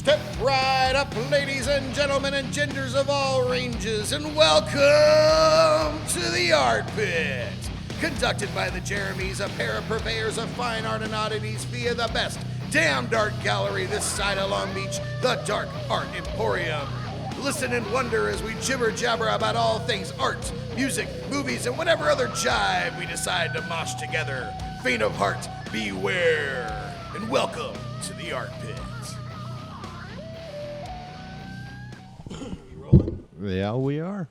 Step right up, ladies and gentlemen, and genders of all ranges, and welcome to the ARTPIT, conducted by the Jeremys, a pair of purveyors of fine art and oddities via the best damned art gallery this side of Long Beach, the Dark Art Emporium. Listen and wonder as we jibber-jabber about all things art, music, movies, and whatever other jive we decide to mosh together. Faint of heart, beware, and welcome to the ARTPIT. Yeah, we are.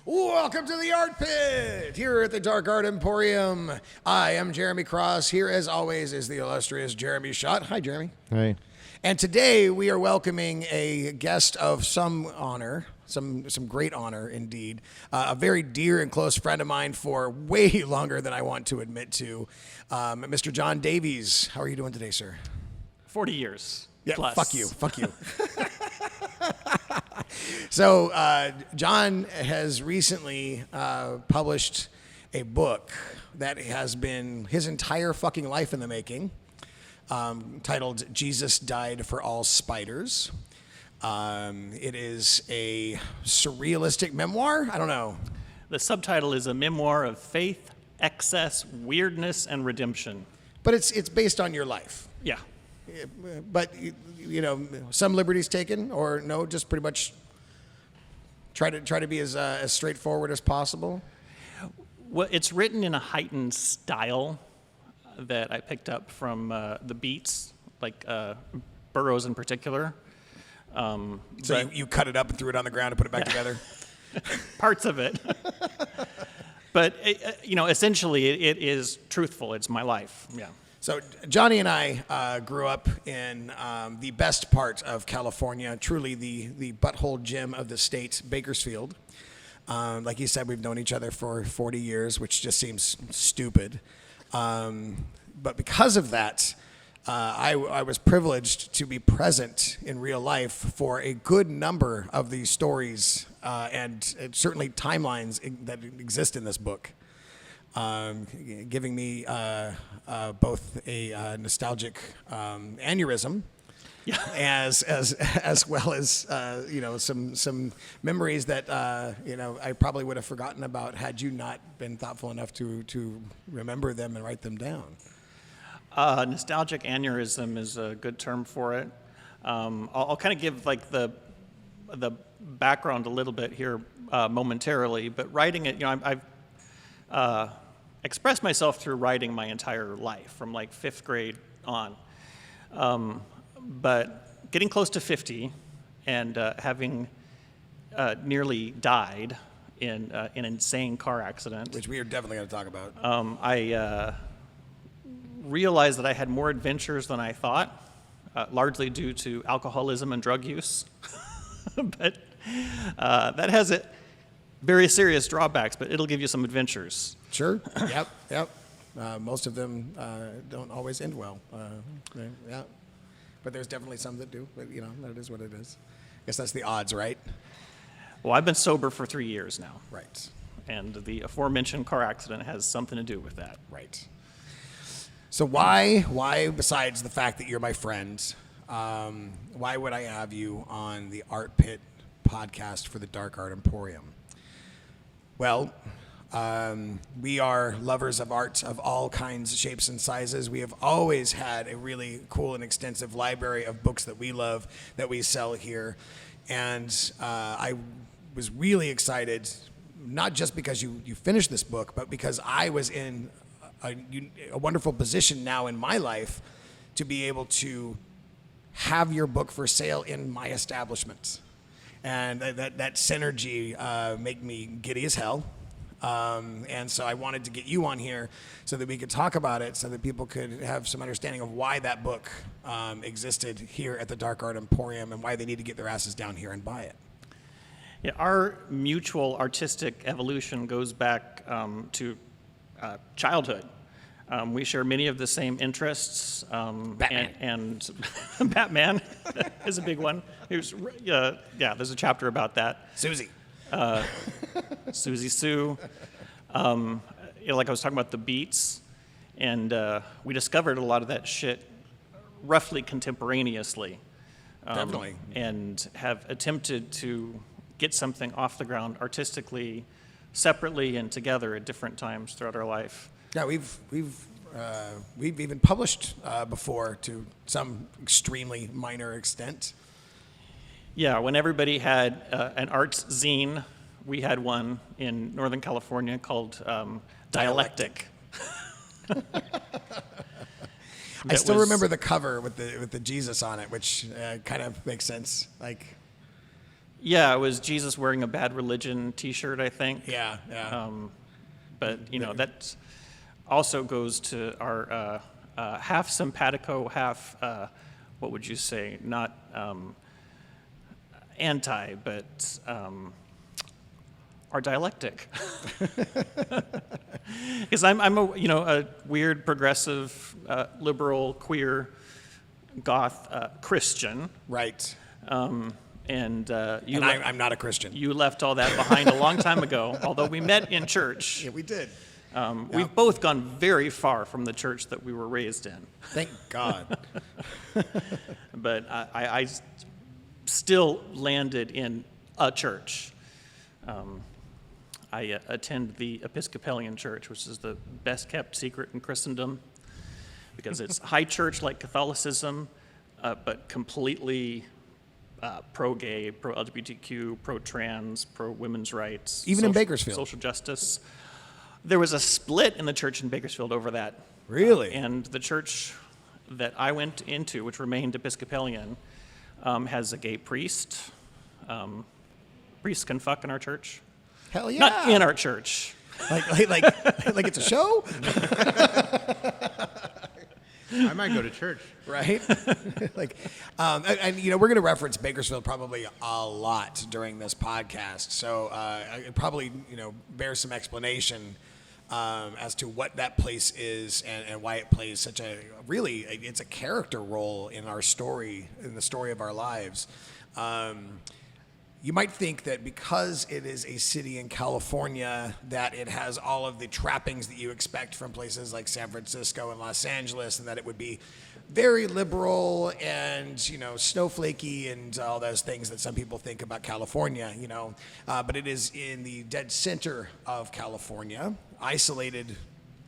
Welcome to the ARTPIT here at the Dark Art Emporium. I am Jeremy Cross. Here, as always, is the illustrious Jeremy Schott. Hi, Jeremy. Hey. And today we are welcoming a guest of some honor, some great honor indeed. A very dear and close friend of mine for way longer than I want to admit to, Mr. John Davies. How are you doing today, sir? 40 years. Yeah, plus. fuck you. So, John has recently published a book that has been his entire fucking life in the making, titled Jesus Died for All Spiders. It is a surrealistic memoir. I don't know. The subtitle is A Memoir of Faith, Excess, Weirdness, and Redemption. But it's based on your life. Yeah. But, you know, some liberties taken, or no, just pretty much try to be as straightforward as possible. Well, it's written in a heightened style that I picked up from the Beats, like Burroughs in particular. So you cut it up and threw it on the ground and put it back together? Parts of it. But, essentially it is truthful. It's my life. Yeah. So Johnny and I grew up in the best part of California, truly the butthole gem of the state, Bakersfield. Like you said, we've known each other for 40 years, which just seems stupid. But because of that, I was privileged to be present in real life for a good number of these stories and certainly timelines that exist in this book. Giving me both a nostalgic aneurysm, yeah, as well as some memories that I probably would have forgotten about had you not been thoughtful enough to remember them and write them down. Nostalgic aneurysm is a good term for it. I'll kind of give like the background a little bit here momentarily, but writing it, I've expressed myself through writing my entire life, from like 5th grade on. But getting close to 50 and having nearly died in an insane car accident, which we are definitely going to talk about, I realized that I had more adventures than I thought, largely due to alcoholism and drug use. But that has it. Very serious drawbacks, but it'll give you some adventures. Sure. Yep. Most of them don't always end well. Yeah. But there's definitely some that do. But that is what it is. I guess that's the odds, right? Well, I've been sober for 3 years now. Right. And the aforementioned car accident has something to do with that. Right. So why besides the fact that you're my friend, why would I have you on the ARTPIT podcast for the Dark Art Emporium? Well, we are lovers of art of all kinds, shapes, and sizes. We have always had a really cool and extensive library of books that we love that we sell here. And I was really excited, not just because you finished this book, but because I was in a wonderful position now in my life to be able to have your book for sale in my establishment. And that synergy made me giddy as hell. And so I wanted to get you on here so that we could talk about it, so that people could have some understanding of why that book existed here at the Dark Art Emporium and why they need to get their asses down here and buy it. Yeah, our mutual artistic evolution goes back to childhood. We share many of the same interests. Batman. And Batman is a big one. There's a chapter about that. Susie. Susie Sue. Like I was talking about the Beats, and we discovered a lot of that shit roughly contemporaneously. Definitely. And have attempted to get something off the ground artistically, separately and together at different times throughout our life. Yeah, we've even published before to some extremely minor extent. Yeah, when everybody had an arts zine, we had one in Northern California called Dialectic. I still remember the cover with the Jesus on it, which kind of makes sense. Like, yeah, it was Jesus wearing a Bad Religion T-shirt, I think. yeah. But that also goes to our half simpatico, half what would you say? Not anti, but our dialectic. Because I'm a weird, progressive, liberal, queer, goth Christian. Right. I'm not a Christian. You left all that behind a long time ago, although we met in church. Yeah, we did. We've both gone very far from the church that we were raised in. Thank God. But I still landed in a church. I attend the Episcopalian Church, which is the best kept secret in Christendom, because it's high church like Catholicism, but completely pro-gay, pro-LGBTQ, pro-trans, pro-women's rights. Even in Bakersfield. Social justice. There was a split in the church in Bakersfield over that. Really? And the church that I went into, which remained Episcopalian, has a gay priest. Priests can fuck in our church. Hell yeah. Not in our church. Like it's a show? I might go to church. Right? And we're going to reference Bakersfield probably a lot during this podcast. So it probably, bears some explanation as to what that place is and why it plays such it's a character role in our story, in the story of our lives. You might think that because it is a city in California, that it has all of the trappings that you expect from places like San Francisco and Los Angeles, and that it would be very liberal and, snowflakey and all those things that some people think about California, But it is in the dead center of California, isolated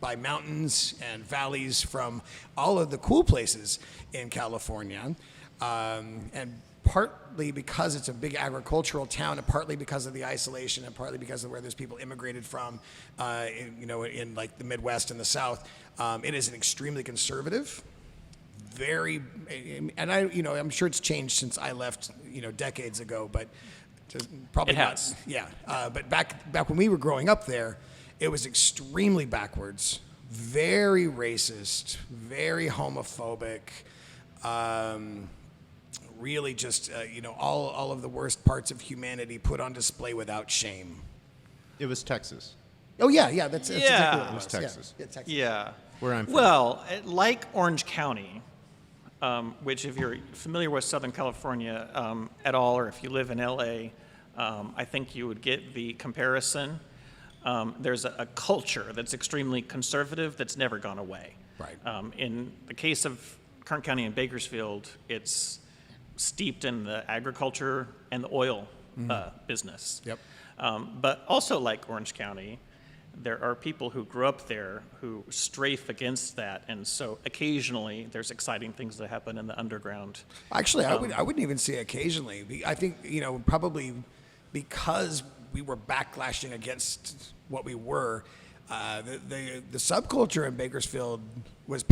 by mountains and valleys from all of the cool places in California. And partly because it's a big agricultural town, and partly because of the isolation, and partly because of where those people immigrated from, in like the Midwest and the South, it is an extremely conservative, I'm sure it's changed since I left, decades ago, but probably it has. not. Yeah, but back when we were growing up there, it was extremely backwards, very racist, very homophobic. Really just, all of the worst parts of humanity put on display without shame. It was Texas. Oh, yeah, that's exactly what it was. Texas. Yeah, Texas. Yeah. Where I'm from. Well, like Orange County, which if you're familiar with Southern California at all, or if you live in LA, I think you would get the comparison. There's a culture that's extremely conservative that's never gone away. Right. In the case of Kern County and Bakersfield, it's steeped in the agriculture and the oil business. Yep. But also like Orange County, there are people who grew up there who strafe against that, and so occasionally there's exciting things that happen in the underground. Actually, I wouldn't even say occasionally. I think, probably because we were backlashing against what we were, the subculture in Bakersfield was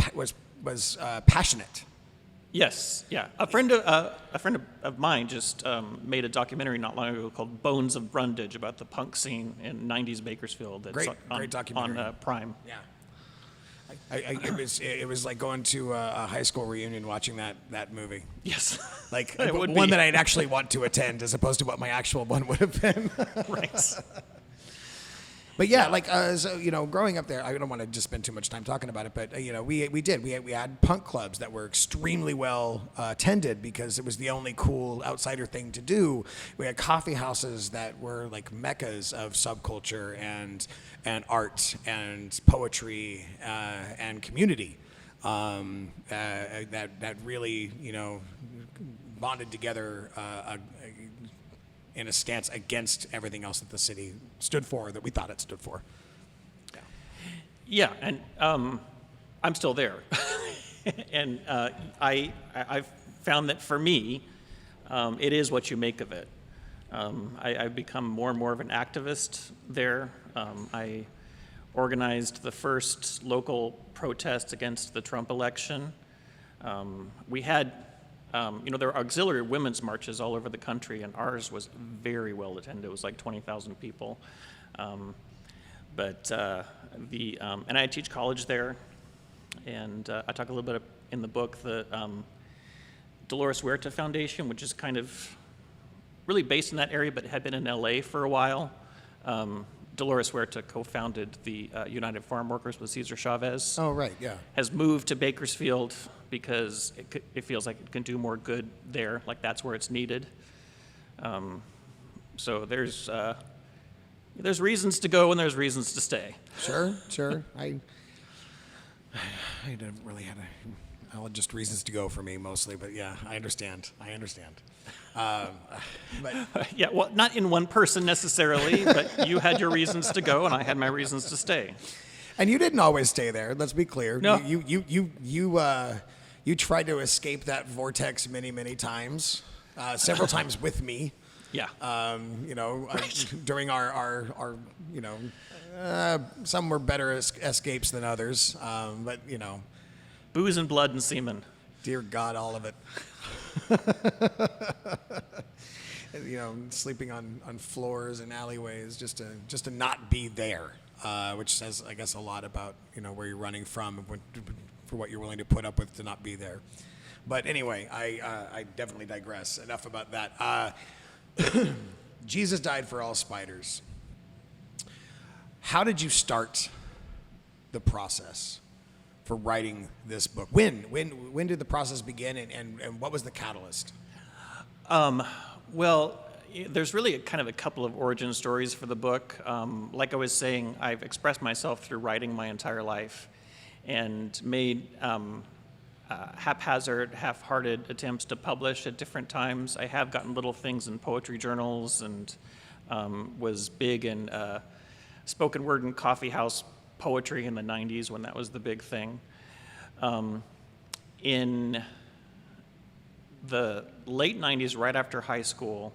passionate. Yes, yeah. A friend of mine just made a documentary not long ago called Bones of Brundage about the punk scene in '90s Bakersfield. That's Great documentary on Prime. Yeah. It was like going to a high school reunion watching that movie. Yes. Like It would one be. that I'd actually want to attend as opposed to what my actual one would have been. Right. But yeah, so, growing up there, I don't want to just spend too much time talking about it, but, we had punk clubs that were extremely well attended because it was the only cool outsider thing to do. We had coffee houses that were like meccas of subculture and art and poetry and community. that really, bonded together in a stance against everything else that the city stood for, that we thought it stood for. Yeah, and I'm still there. And I've found that for me, it is what you make of it. I've become more and more of an activist there. I organized the first local protest against the Trump election. We had, there are auxiliary women's marches all over the country, and ours was very well attended. It was like 20,000 people. And I teach college there, and I talk a little bit in the book, the Dolores Huerta Foundation, which is kind of really based in that area, but had been in LA for a while. Dolores Huerta co-founded the United Farm Workers with Cesar Chavez. Oh, right, yeah. Has moved to Bakersfield because it feels like it can do more good there, like that's where it's needed. So there's reasons to go and there's reasons to stay. Sure. I didn't really have just reasons to go for me mostly, but yeah, I understand. But Yeah, well, not in one person necessarily, but you had your reasons to go and I had my reasons to stay. and you didn't always stay there. Let's be clear. No. You tried to escape that vortex many times, several times with me. Yeah. During our some were better escapes than others, but Booze and blood and semen. dear God, all of it. Sleeping on floors and alleyways just to not be there, which says, I guess, a lot about where you're running from and for what you're willing to put up with to not be there. But anyway, I definitely digress. Enough about that. Jesus died for all spiders. How did you start the process for writing this book? When did the process begin, and what was the catalyst? Well, there's really kind of a couple of origin stories for the book. Like I was saying, I've expressed myself through writing my entire life and made haphazard, half-hearted attempts to publish at different times. I have gotten little things in poetry journals and was big in spoken word and coffee house poetry in the 90s when that was the big thing. In the late 90s, right after high school,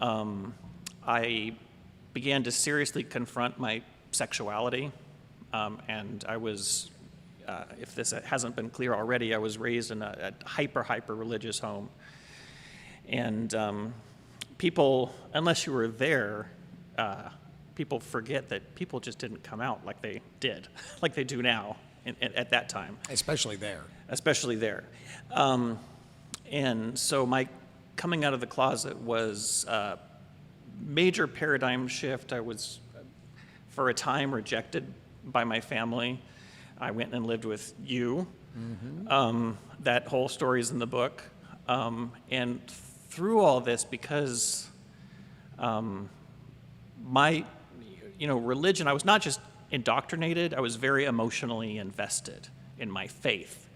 I began to seriously confront my sexuality, and I was, if this hasn't been clear already, I was raised in a hyper religious home. And people, unless you were there, people forget that people just didn't come out like they did, like they do now at that time. Especially there. And so my coming out of the closet was a major paradigm shift. I was, for a time, rejected by my family. I went and lived with you. Mm-hmm. That whole story is in the book. And through all this, because my religion, I was not just indoctrinated, I was very emotionally invested in my faith.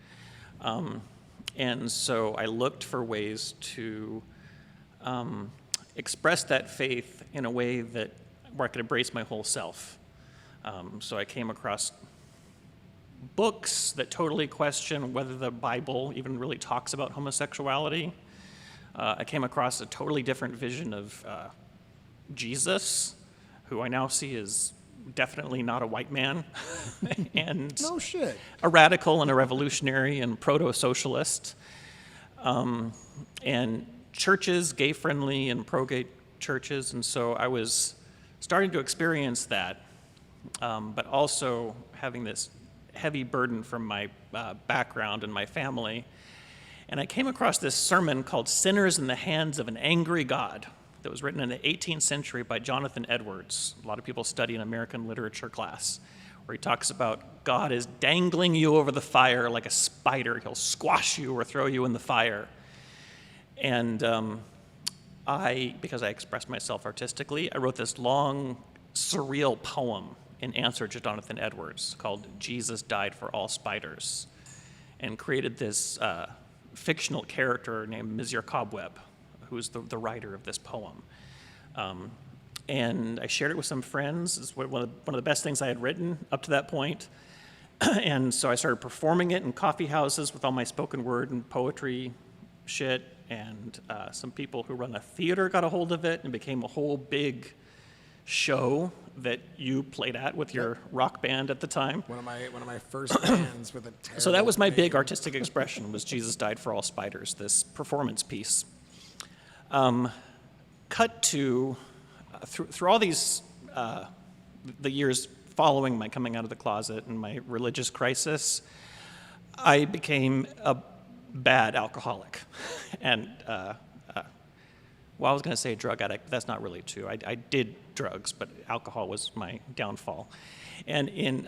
And so I looked for ways to express that faith in a way where I could embrace my whole self. So I came across books that totally question whether the Bible even really talks about homosexuality. I came across a totally different vision of Jesus, who I now see as definitely not a white man, and No shit. a radical and a revolutionary and proto-socialist. And churches, gay-friendly and pro-gay churches, and so I was starting to experience that, but also having this heavy burden from my background and my family. And I came across this sermon called Sinners in the Hands of an Angry God that was written in the 18th century by Jonathan Edwards. A lot of people study in American literature class, where he talks about God is dangling you over the fire like a spider. He'll squash you or throw you in the fire. And because I expressed myself artistically, I wrote this long, surreal poem in answer to Jonathan Edwards called Jesus Died for All Spiders. and created this fictional character named Mr. Cobweb, who's the writer of this poem. And I shared it with some friends. It's one of the best things I had written up to that point. And so I started performing it in coffee houses with all my spoken word and poetry shit. And some people who run a theater got a hold of it and became a whole big show that you played at with your rock band at the time. One of my first bands with a terrible So that was my big name. artistic expression, was Jesus Died for All Spiders, this performance piece. Cut to, through all these, the years following my coming out of the closet and my religious crisis, I became a bad alcoholic. And, well, I was going to say drug addict, but that's not really true. I did drugs, but alcohol was my downfall. And in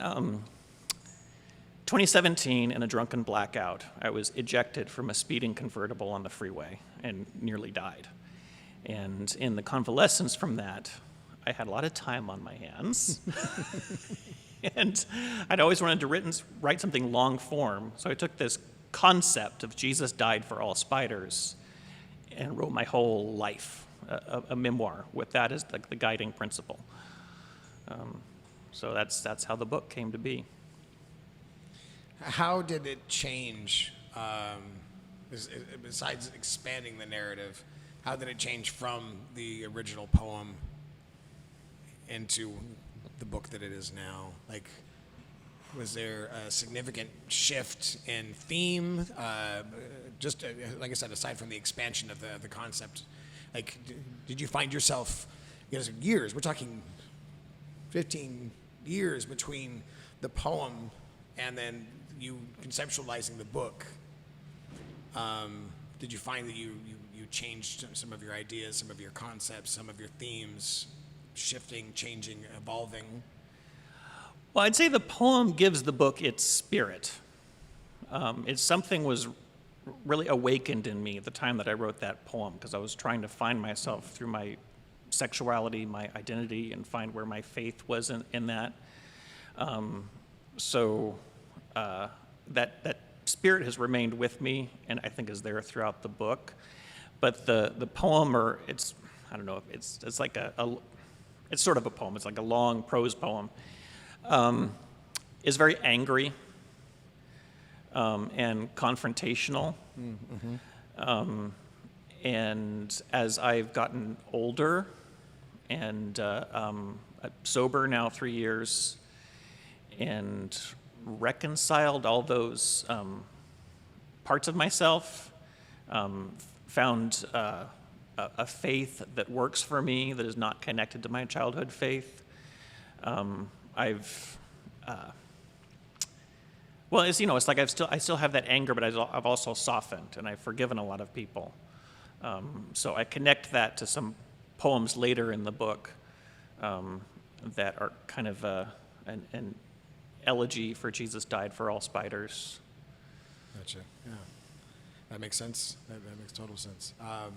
2017, in a drunken blackout, I was ejected from a speeding convertible on the freeway and nearly died. And in the convalescence from that, I had a lot of time on my hands. And I'd always wanted to write something long form. So I took this concept of Jesus died for all spiders and wrote my whole life, a memoir with that as the guiding principle. So that's how the book came to be. How did it change, besides expanding the narrative, how did it change from the original poem into the book that it is now? Like, was there a significant shift in theme? Just like I said, aside from the expansion of the concept, like, did you find yourself, years, we're talking 15 years between the poem and then you conceptualizing the book. Did you find that you changed some of your ideas, some of your concepts, some of your themes, shifting, changing, evolving? Well, I'd say the poem gives the book its spirit. It's something was really awakened in me at the time that I wrote that poem, because I was trying to find myself through my sexuality, my identity, and find where my faith was in that. So that spirit has remained with me, and I think is there throughout the book. But the poem, or I don't know, it's like it's sort of a poem. It's like a long prose poem. Is very angry and confrontational. Mm-hmm. And as I've gotten older and sober now 3 years, and reconciled all those parts of myself, found a faith that works for me, that is not connected to my childhood faith. Well, it's like I still have that anger, but I've also softened, and I've forgiven a lot of people. So I connect that to some poems later in the book that are kind of an elegy for Jesus died for all spiders. Gotcha. Yeah, that makes sense. That makes total sense. I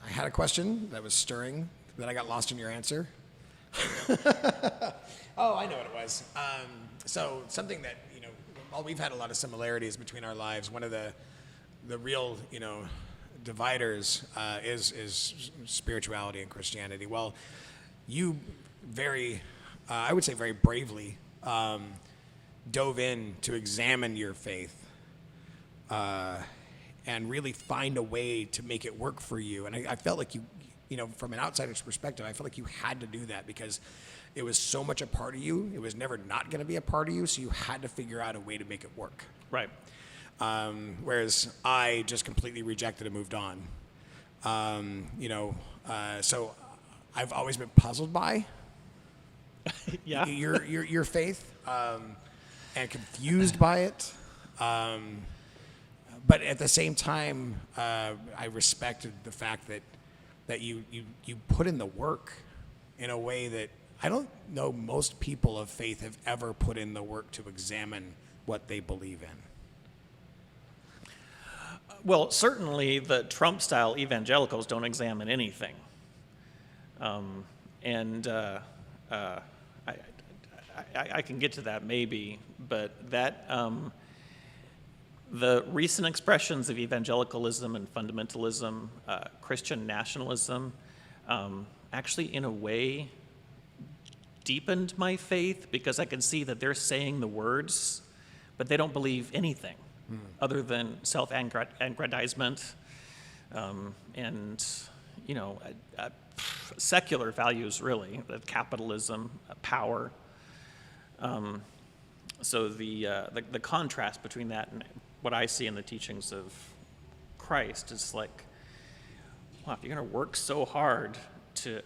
had a question that was stirring, that I got lost in your answer. Oh, I know what it was. So something that, while we've had a lot of similarities between our lives, one of the real, dividers is spirituality and Christianity. Well, you I would say very bravely, dove in to examine your faith and really find a way to make it work for you. And I felt like you, from an outsider's perspective, I felt like you had to do that because it was so much a part of you. It was never not going to be a part of you, so you had to figure out a way to make it work. Right. Whereas I just completely rejected and moved on. So I've always been puzzled by Yeah. your faith and confused by it. But at the same time, I respected the fact that you put in the work in a way that I don't know most people of faith have ever put in the work to examine what they believe in. Well, certainly the Trumpstyle evangelicals don't examine anything. I I can get to that maybe, but that the recent expressions of evangelicalism and fundamentalism, Christian nationalism, actually in a way deepened my faith, because I can see that they're saying the words, but they don't believe anything other than self-aggrandizement and, secular values, really, capitalism, power. So the contrast between that and what I see in the teachings of Christ is like, wow, if you're going to work so hard to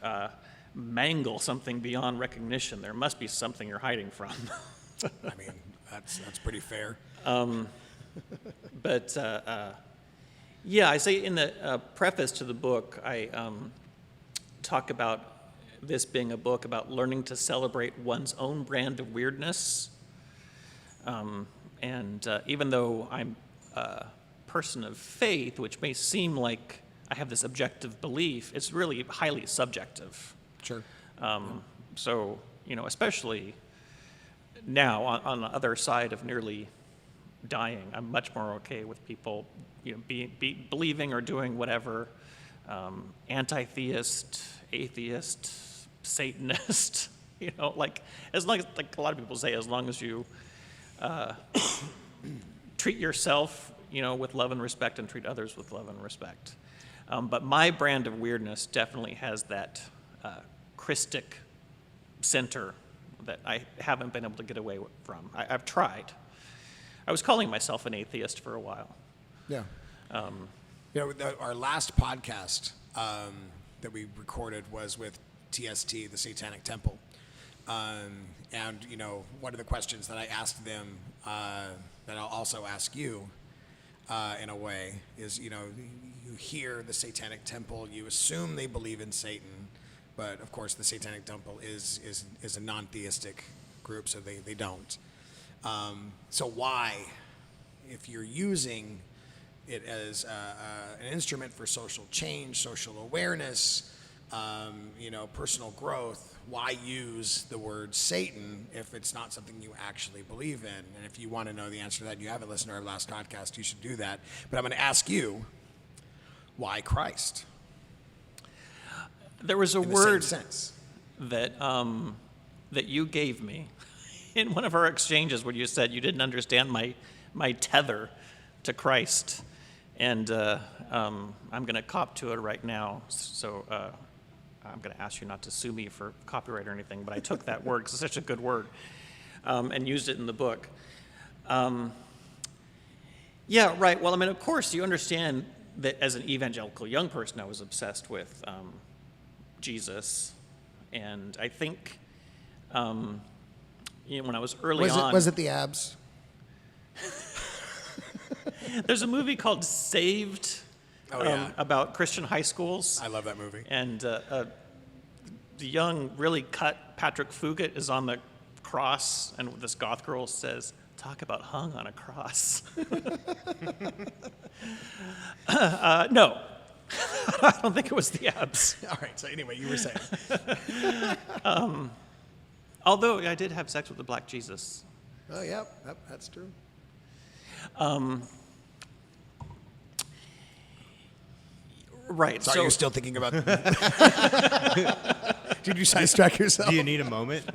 mangle something beyond recognition, there must be something you're hiding from. I mean, that's pretty fair. But yeah, I say in the preface to the book, I talk about this being a book about learning to celebrate one's own brand of weirdness. And even though I'm a person of faith, which may seem like I have this objective belief, it's really highly subjective. Sure. So, especially now on the other side of nearly dying, I'm much more okay with people, believing or doing whatever, anti-theist, atheist, Satanist, as long as, like a lot of people say, as long as you treat yourself, with love and respect, and treat others with love and respect. But my brand of weirdness definitely has that Christic center that I haven't been able to get away from. I've tried. I was calling myself an atheist for a while. Yeah. Our last podcast that we recorded was with TST, the Satanic Temple. And, one of the questions that I asked them that I'll also ask you in a way is, you hear the Satanic Temple, you assume they believe in Satan, but of course the Satanic Temple is a non-theistic group, so they don't. So why, if you're using it as an instrument for social change, social awareness, personal growth, why use the word Satan if it's not something you actually believe in? And if you want to know the answer to that, you haven't listened to our last podcast, you should do that. But I'm going to ask you, why Christ? There was a in the word same sense. that you gave me in one of our exchanges where you said you didn't understand my tether to Christ. And I'm going to cop to it right now. So I'm going to ask you not to sue me for copyright or anything, but I took that word because it's such a good word and used it in the book. Yeah, right. Well, of course, you understand that as an evangelical young person, I was obsessed with Jesus. And I think, when I was early on... Was it the abs? There's a movie called Saved about Christian high schools. I love that movie. And the young, really cut Patrick Fugit is on the cross, and this goth girl says, "Talk about hung on a cross." No. I don't think it was the abs. All right, so anyway, you were saying. Although I did have sex with the Black Jesus. Oh, yep, that's true. Right. Sorry, so you're still thinking about... Did you sidetrack yourself? Do you need a moment?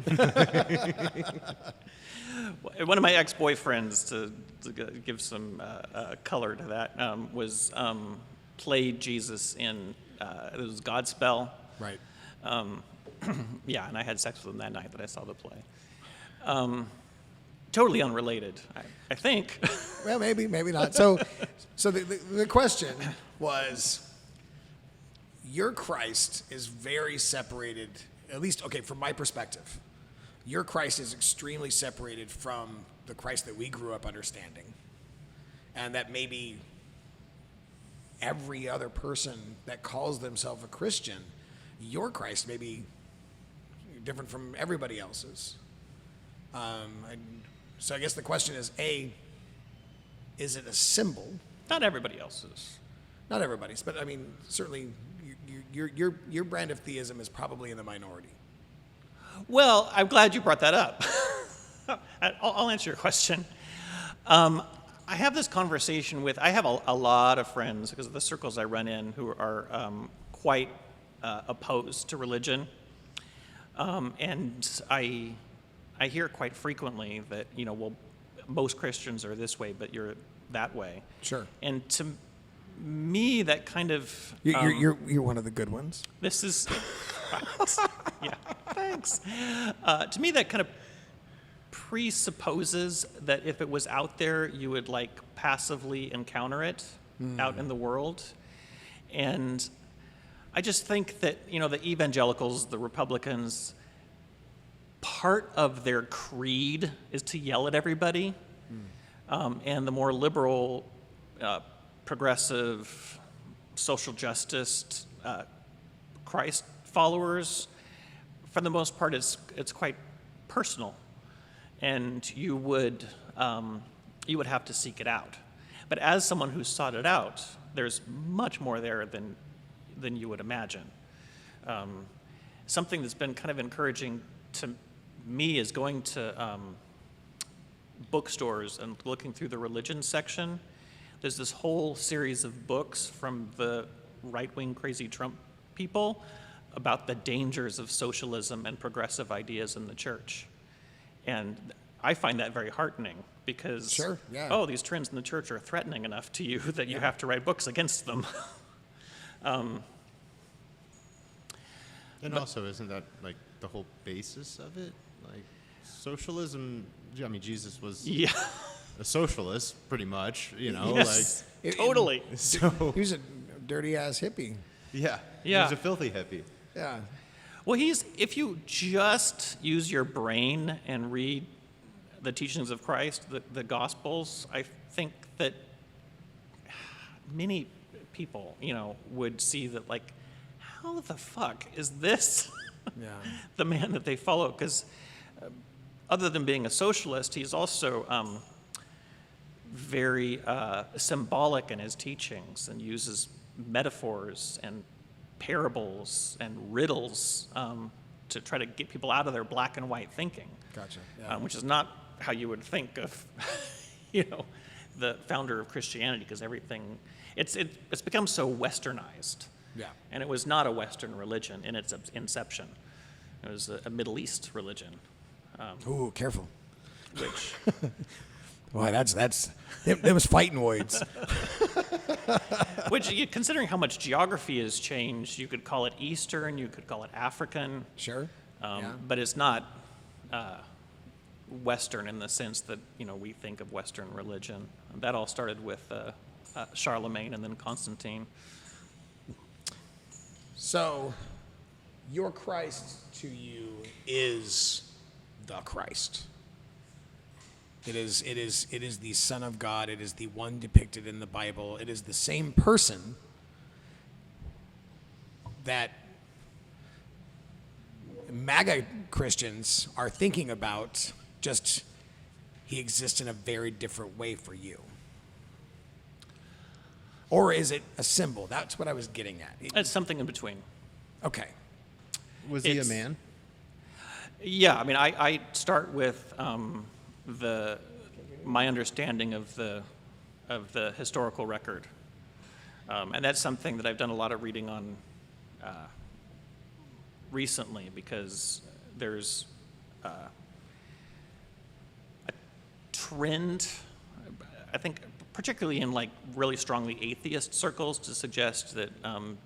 one of my ex-boyfriends, to give some color to that, was played Jesus in it was Godspell. Right. Yeah, and I had sex with him that night that I saw the play. Totally unrelated, I think. Well, maybe not. So the question was, your Christ is very separated, at least, okay, from my perspective. Your Christ is extremely separated from the Christ that we grew up understanding. And that maybe every other person that calls themselves a Christian, your Christ may be different from everybody else's. So I guess the question is, A, is it a symbol? Not everybody else's. Not everybody's, but certainly your brand of theism is probably in the minority. Well, I'm glad you brought that up. I'll answer your question. I have this conversation with, I have a lot of friends, because of the circles I run in, who are quite opposed to religion. And I hear quite frequently that, well, most Christians are this way, but you're that way. Sure. And to me, that kind of... You're one of the good ones. This is... yeah, thanks. To me, that kind of presupposes that if it was out there, you would passively encounter it out in the world. And I just think that, the evangelicals, the Republicans, part of their creed is to yell at everybody. And the more liberal, progressive, social justice, Christ followers, for the most part, it's quite personal. And you would have to seek it out. But as someone who sought it out, there's much more there than you would imagine. Something that's been kind of encouraging to me is going to bookstores and looking through the religion section. There's this whole series of books from the right-wing crazy Trump people about the dangers of socialism and progressive ideas in the church. And I find that very heartening because, Sure, yeah. oh, these trends in the church are threatening enough to you that you have to write books against them. And also, isn't that the whole basis of it? Socialism, Jesus was Yeah, a socialist, pretty much, yes, totally. So, He was a dirty-ass hippie. yeah. He Yeah. was a filthy hippie. Yeah. Well, if you just use your brain and read the teachings of Christ, the Gospels, I think that many people, would see that, how the fuck is this Yeah. the man that they follow? Because other than being a socialist, he's also very symbolic in his teachings and uses metaphors and parables and riddles to try to get people out of their black and white thinking. Gotcha. Yeah. Which is not how you would think of, the founder of Christianity, because everything, it's become so westernized. Yeah. And it was not a Western religion in its inception. It was a Middle East religion, Ooh, careful. which, Boy, it was fighting words. considering how much geography has changed, you could call it Eastern, you could call it African. Sure. Yeah. But it's not Western in the sense that we think of Western religion. That all started with Charlemagne and then Constantine. So, your Christ to you is the Christ. It is the Son of God. It is the one depicted in the Bible. It is the same person that MAGA Christians are thinking about, just he exists in a very different way for you. Or is it a symbol? That's what I was getting at. It's something in between. Okay. Was he a It's- man? Yeah, I start with my understanding of the historical record, and that's something that I've done a lot of reading on recently, because there's a trend, I think, particularly in really strongly atheist circles, to suggest that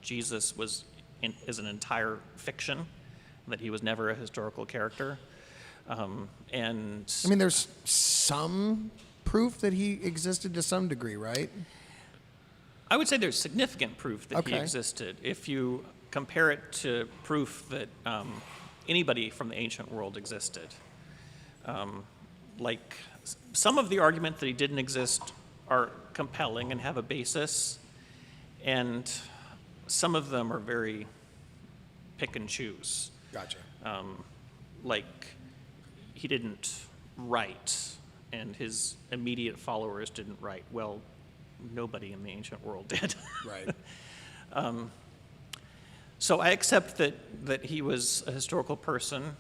Jesus is an entire fiction, that he was never a historical character. And There's some proof that he existed to some degree, right? I would say there's significant proof that he Okay. existed. If you compare it to proof that anybody from the ancient world existed. Some of the argument that he didn't exist are compelling and have a basis, and some of them are very pick and choose. Gotcha. He didn't write, and his immediate followers didn't write. Well, nobody in the ancient world did. Right. So I accept that he was a historical person,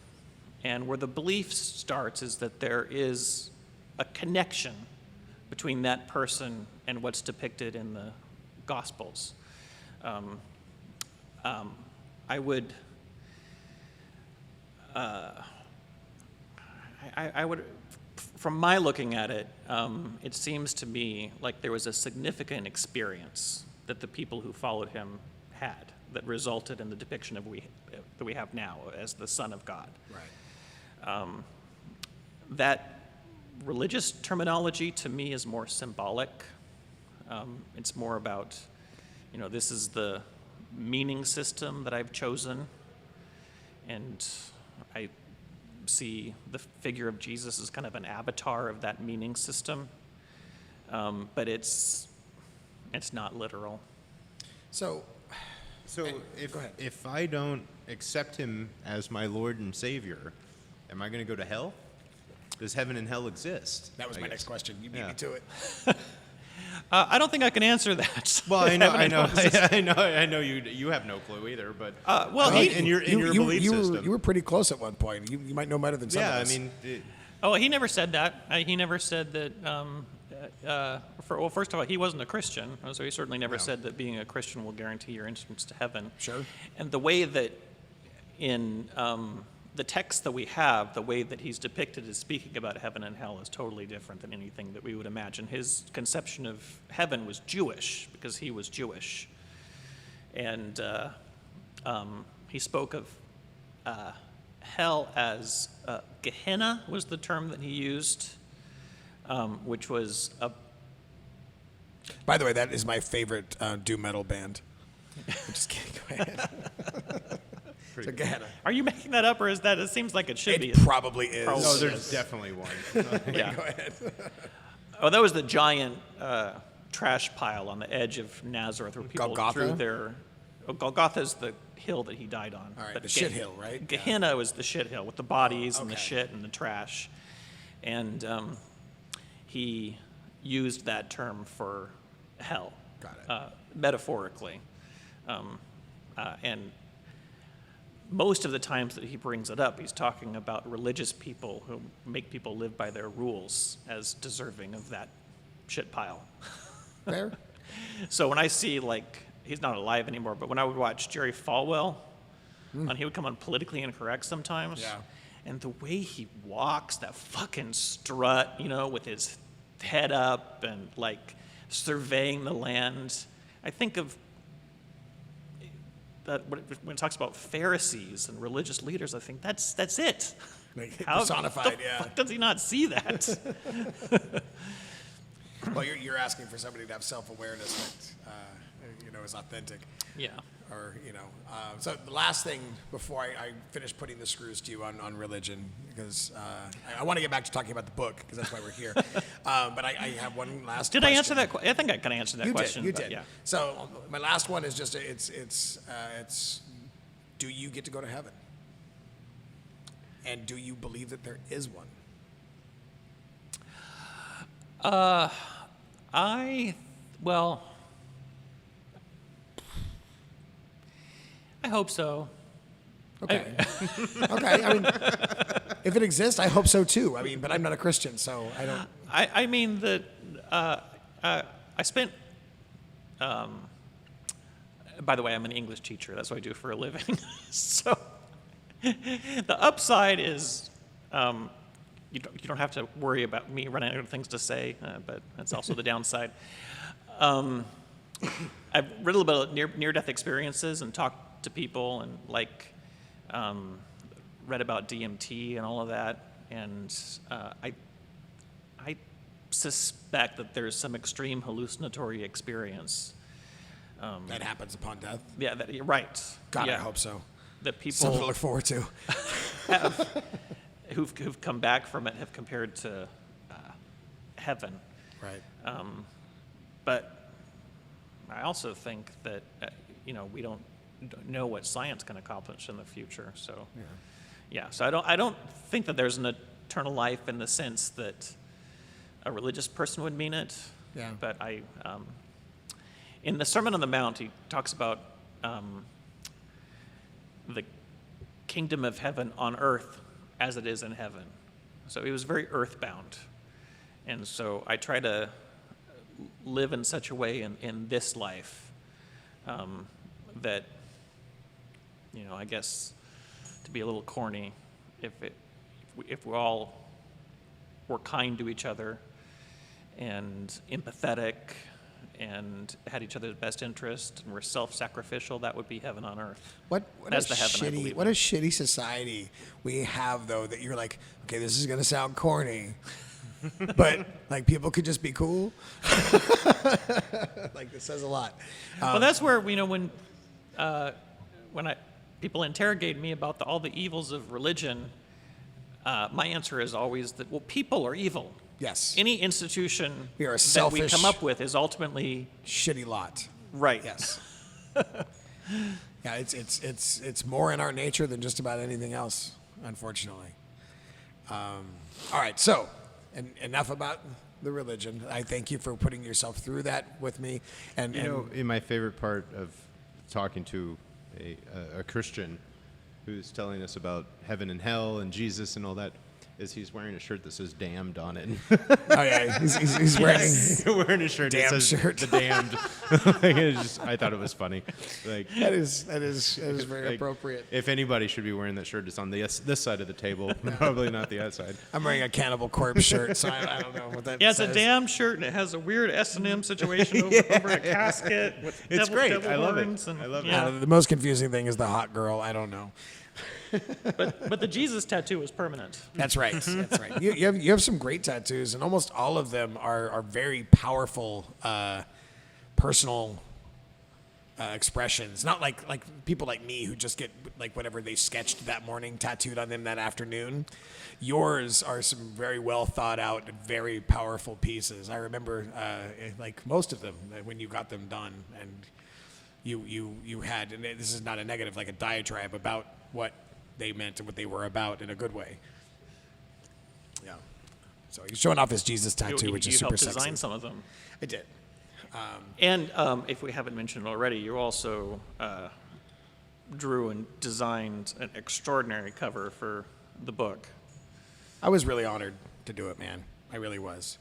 And where the belief starts is that there is a connection between that person and what's depicted in the Gospels. I would, from my looking at it, it seems to me like there was a significant experience that the people who followed him had that resulted in the depiction of that we have now as the Son of God. Right. That religious terminology to me is more symbolic. It's more about, this is the meaning system that I've chosen, and I see the figure of Jesus as kind of an avatar of that meaning system, but it's not literal. So if I don't accept him as my Lord and Savior, am I going to go to hell? Does heaven and hell exist? That was my next question. You beat me to it. I don't think I can answer that. Well, I know you have no clue either, but in your belief system. You were pretty close at one point. You might know better than some of us. I mean. He never said that. He never said that. First of all, he wasn't a Christian, so he certainly never said that being a Christian will guarantee your entrance to heaven. Sure. And the way that in the text that we have, the way that he's depicted as speaking about heaven and hell is totally different than anything that we would imagine. His conception of heaven was Jewish because he was Jewish. And he spoke of hell as Gehenna was the term that he used, which was a... By the way, that is my favorite doom metal band. I'm just kidding. Go ahead. So Gehenna. Are you making that up, or is that? It seems like it should be. It probably is. No, there's definitely one. Yeah. Go ahead. That was the giant trash pile on the edge of Nazareth where people Golgotha? threw their... Golgotha is the hill that he died on. All right, But the shit hill, right? Gehenna was the shit hill with the bodies and the okay. shit and the trash. And he used that term for hell. Got it. Metaphorically. And most of the times that he brings it up, he's talking about religious people who make people live by their rules as deserving of that shit pile. Fair. So when I see, he's not alive anymore, but when I would watch Jerry Falwell, and he would come on Politically Incorrect sometimes, Yeah. and the way he walks, that fucking strut, with his head up and, surveying the land, I think of that when it talks about Pharisees and religious leaders, I think that's it. Personified, the fuck does he not see that? Well, you're asking for somebody to have self-awareness that, is authentic. Yeah. Or, so the last thing before I finish putting the screws to you on religion, because I want to get back to talking about the book, because that's why we're here. But I have one last Did question. I answer that? I think I can answer that question. You but did. Yeah. So my last one is just, it's do you get to go to heaven? And do you believe that there is one? I hope so. Okay. Okay. I mean, if it exists, I hope so too. I mean, but I'm not a Christian, so I don't. I mean that I spent. By the way, I'm an English teacher. That's what I do for a living. So the upside is you don't have to worry about me running out of things to say, but that's also the downside. I've read a little bit of near-death experiences and talked to people and read about DMT and all of that, and I suspect that there's some extreme hallucinatory experience. That happens upon death. Yeah, you're right. God, yeah. I hope so. That people Something to look forward to. who've come back from it have compared to heaven. Right. But I also think that we don't know what science can accomplish in the future. So yeah. So I don't think that there's an eternal life in the sense that a religious person would mean it. Yeah. But in the Sermon on the Mount, he talks about the kingdom of heaven on earth as it is in heaven. So he was very earthbound. And so I try to live in such a way in this life that, I guess, to be a little corny, if we all were kind to each other and empathetic and had each other's best interest and were self-sacrificial, that would be heaven on earth. That's the heaven I believe what in. a shitty society we have, though, that you're like, okay, this is gonna sound corny, but like people could just be cool. Like this says a lot. Well, that's where when people interrogate me about all the evils of religion, my answer is always that people are evil. Yes. Any institution We are a that we selfish, come up with is ultimately shitty lot. right. Yes. Yeah, it's more in our nature than just about anything else, unfortunately. All right, so enough about the religion. I thank you for putting yourself through that with me. And in my favorite part of talking to a Christian who's telling us about heaven and hell and Jesus and all that, is he's wearing a shirt that says damned on it. oh yeah, he's wearing wearing a shirt that Damn says shirt. the damned. I thought it was funny. Like that is very like, appropriate. If anybody should be wearing that shirt, it's on this side of the table, probably not the other side. I'm wearing a Cannibal Corpse shirt, so I don't know what that Yeah, it's says. a damn shirt, and it has a weird S&M situation over a casket with It's great. devil I love it. horns and- I love it. yeah. The most confusing thing is the hot girl. I don't know. But the Jesus tattoo is permanent. That's right. That's right. You have some great tattoos, and almost all of them are very powerful, personal expressions. Not like people like me who just get like whatever they sketched that morning tattooed on them that afternoon. Yours are some very well thought out, and very powerful pieces. I remember like most of them when you got them done, and you had, and this is not a negative, like a diatribe about what they meant and what they were about in a good way. Yeah. So he's showing off his Jesus tattoo, which is super You helped design sexy. some of them. I did. And if we haven't mentioned it already, you also drew and designed an extraordinary cover for the book. I was really honored to do it, man. I really was.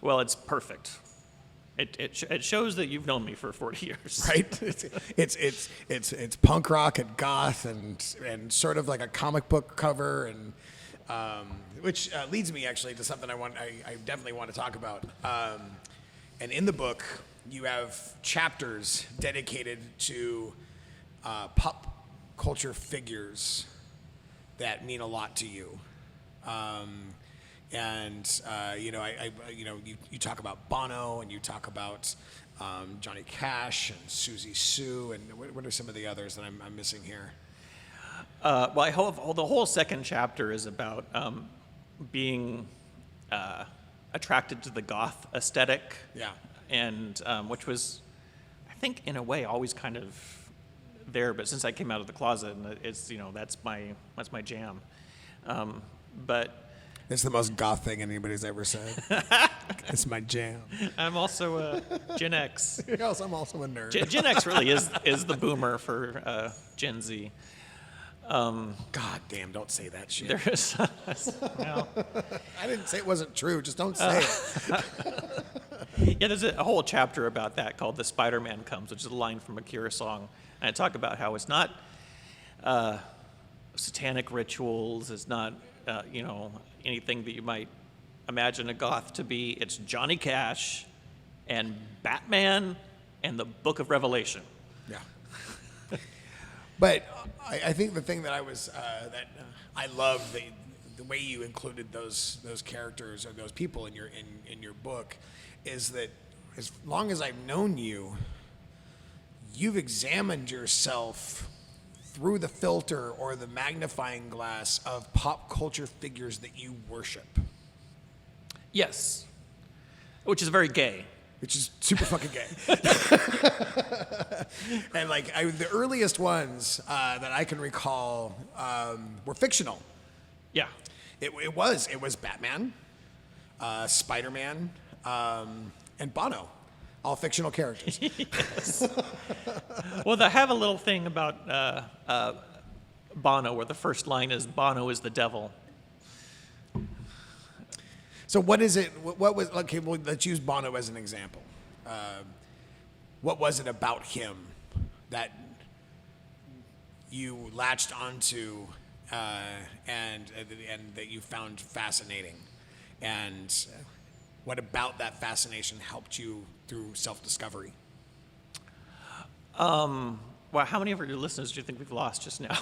Well, it's perfect. It shows that you've known me for 40 years. Right? It's punk rock and goth and sort of like a comic book cover, and which leads me actually to something I definitely want to talk about. And in the book, you have chapters dedicated to pop culture figures that mean a lot to you. You talk about Bono, and you talk about Johnny Cash and Susie Sue, and what are some of the others that I'm missing here? The whole second chapter is about being attracted to the Goth aesthetic. Yeah. And which was, I think, in a way, always kind of there. But since I came out of the closet, and it's that's my jam. But It's the most goth thing anybody's ever said. It's my jam. I'm also a Gen X. Yes, I'm also a nerd. Gen X really is the boomer for Gen Z. God damn, don't say that shit. There's, I didn't say it wasn't true. Just don't say it. yeah, there's a whole chapter about that called "The Spider-Man Comes," which is a line from a Cure song, and I talk about how it's not satanic rituals. It's not anything that you might imagine a goth to be. It's Johnny Cash and Batman and the Book of Revelation. Yeah. But I think the thing that I love the way you included those characters or those people in your book is that as long as I've known you, you've examined yourself through the filter or the magnifying glass of pop culture figures that you worship. Yes, which is very gay. Which is super fucking gay. And the earliest ones that I can recall were fictional. Yeah. It was Batman, Spider-Man, and Bono, all fictional characters. Yes. Well, they have a little thing about Bono, where the first line is, Bono is the devil. So what is it? What was okay? Well, let's use Bono as an example. What was it about him that you latched onto and that you found fascinating? And what about that fascination helped you through self-discovery? Well, how many of our listeners do you think we've lost just now?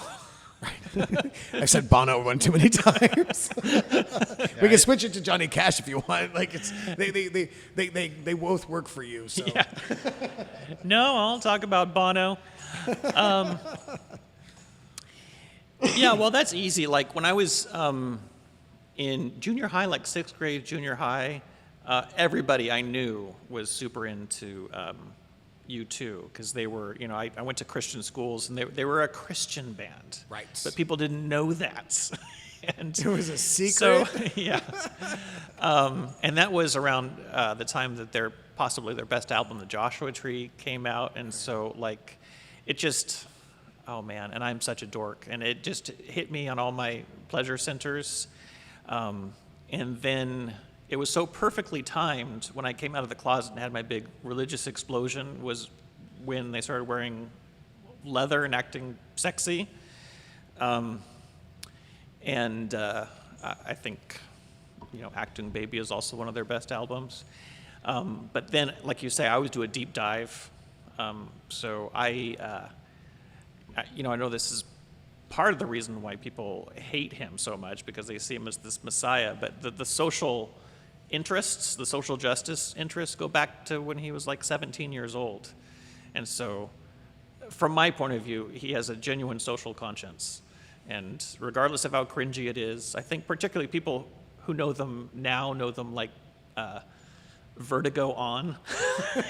I've said Bono one too many times. We can switch it to Johnny Cash if you want. Like it's they both work for you. So Yeah. No, I'll talk about Bono. Yeah, well, that's easy. Like when I was in junior high, like 6th grade junior high, everybody I knew was super into U2 because they were, I went to Christian schools and they were a Christian band. Right. But people didn't know that. And it was a secret. so, yeah. And that was around the time that possibly their best album, The Joshua Tree, came out. And so, like, it just, oh man, and I'm such a dork. And it just hit me on all my pleasure centers. And then it was so perfectly timed when I came out of the closet and had my big religious explosion was when they started wearing leather and acting sexy. And I think, Acting Baby is also one of their best albums. But then, like you say, I always do a deep dive. So I know this is part of the reason why people hate him so much because they see him as this messiah. But the social interests, the social justice interests, go back to when he was like 17 years old. And so, from my point of view, he has a genuine social conscience. And regardless of how cringy it is, I think particularly people who know them now know them like Vertigo on.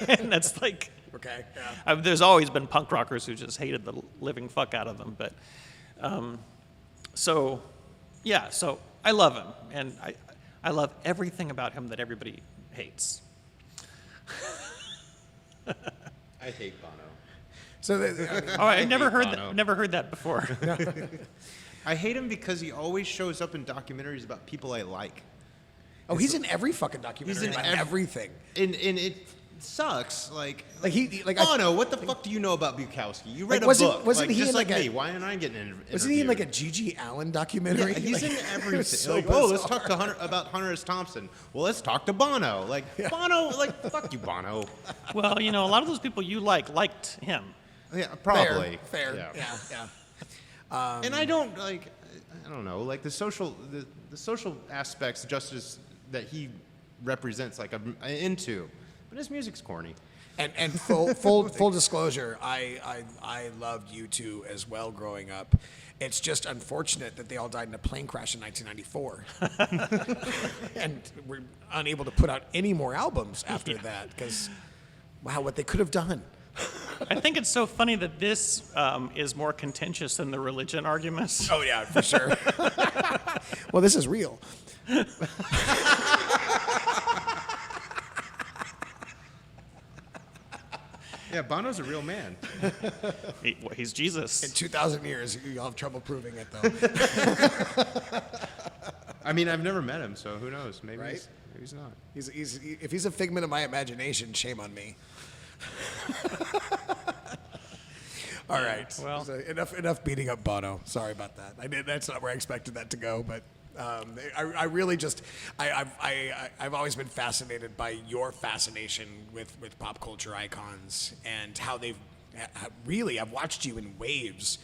And that's like, Okay. Yeah. there's always been punk rockers who just hated the living fuck out of them. But so I love him. And I love everything about him that everybody hates. I hate Bono. So I never hate heard Bono. that. Never heard that before. I hate him because he always shows up in documentaries about people I like. he's in every fucking documentary He's in about everything. And it sucks. Like I- Bono, what the fuck do you know about Bukowski? You read Like, a book. wasn't like, he just in like like a- me? Why am I getting interviewed? Wasn't he in like a G.G. Allen documentary? Yeah, he's Like, in it everything. was so Like, let's bizarre. talk to about Hunter S. Thompson. Well, let's talk to Bono. Like, Bono, like, fuck you, Bono. Well, a lot of those people you liked him. Yeah, probably. Fair. Yeah. And I don't know, like the social aspects, justice that he represents, like I'm into. But his music's corny. And full disclosure, I loved U2 as well growing up. It's just unfortunate that they all died in a plane crash in 1994, and we're unable to put out any more albums after that because, wow, what they could have done. I think it's so funny that this is more contentious than the religion arguments. Oh yeah, for sure. Well, this is real. Yeah, Bono's a real man. He's Jesus. In 2,000 years, you'll have trouble proving it though. I mean, I've never met him, so who knows? Maybe Right? he's not. If he's a figment of my imagination, shame on me. All right. well. So enough beating up Bono. Sorry about that. That's not where I expected that to go, but I really just I've always been fascinated by your fascination with pop culture icons and how they've really I've watched you in waves,